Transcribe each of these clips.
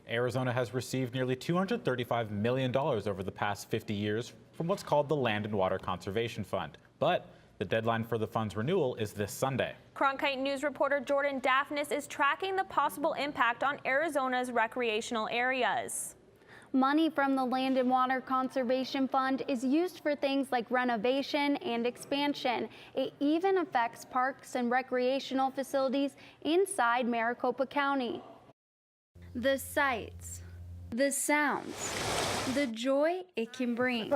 Arizona has received nearly $235 million over the past 50 years from what's called the Land and Water Conservation Fund. But the deadline for the fund's renewal is this Sunday. Cronkite News reporter Jordan Dafnis is tracking the possible impact on Arizona's recreational areas. Money from the Land and Water Conservation Fund is used for things like renovation and expansion. It even affects parks and recreational facilities inside Maricopa County. The sights, the sounds, the joy it can bring.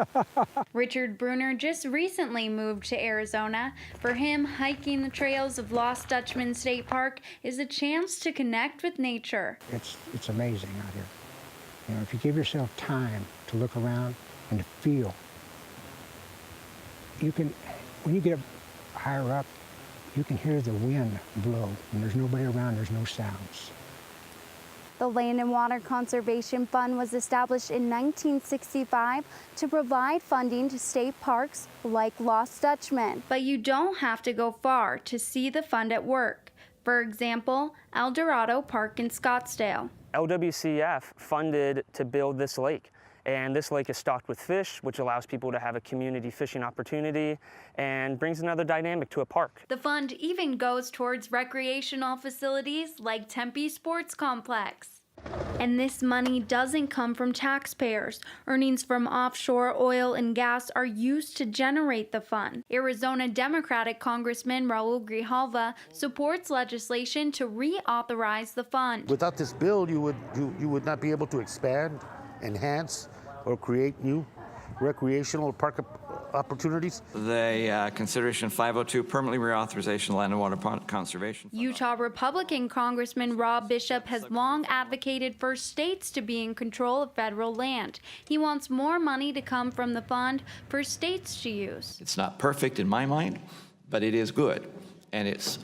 Richard Bruner just recently moved to Arizona. For him, hiking the trails of Lost Dutchman State Park is a chance to connect with nature. It's amazing out here. You know, if you give yourself time to look around and to feel, you can, when you get higher up, you can hear the wind blow. When there's nobody around, there's no sounds. The Land and Water Conservation Fund was established in 1965 to provide funding to state parks like Lost Dutchman. But you don't have to go far to see the fund at work. For example, El Dorado Park in Scottsdale. LWCF funded to build this lake. And this lake is stocked with fish, which allows people to have a community fishing opportunity and brings another dynamic to a park. The fund even goes towards recreational facilities like Tempe Sports Complex. And this money doesn't come from taxpayers. Earnings from offshore oil and gas are used to generate the fund. Arizona Democratic Congressman Raul Grijalva supports legislation to reauthorize the fund. Without this bill, you would not be able to expand, enhance, or create new recreational park opportunities. The Consideration 502 permanently reauthorization land and water conservation. Utah Republican Congressman Rob Bishop has long advocated for states to be in control of federal land. He wants more money to come from the fund for states to use. It's not perfect in my mind, but it is good, and it's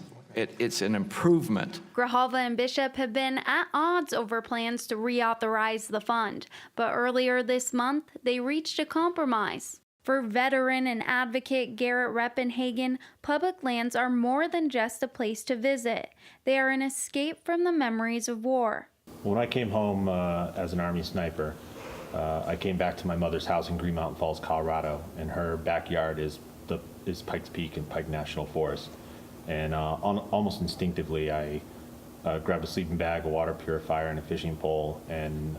an improvement. Grijalva and Bishop have been at odds over plans to reauthorize the fund, but earlier this month, they reached a compromise. For veteran and advocate Garrett Reppenhagen, public lands are more than just a place to visit. They are an escape from the memories of war. When I came home as an Army sniper, I came back to my mother's house in Green Mountain Falls, Colorado, and her backyard is Pikes Peak and Pike National Forest. And almost instinctively, I grabbed a sleeping bag, a water purifier, and a fishing pole, and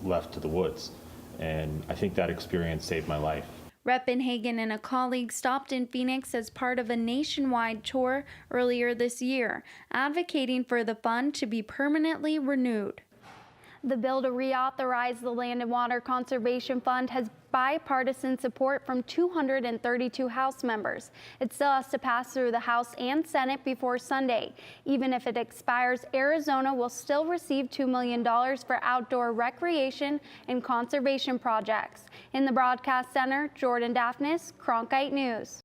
left to the woods. And I think that experience saved my life. Reppenhagen and a colleague stopped in Phoenix as part of a nationwide tour earlier this year, advocating for the fund to be permanently renewed. The bill to reauthorize the Land and Water Conservation Fund has bipartisan support from 232 House members. It still has to pass through the House and Senate before Sunday. Even if it expires, Arizona will still receive $2 million for outdoor recreation and conservation projects. In the Broadcast Center, Jordan Dafnis, Cronkite News.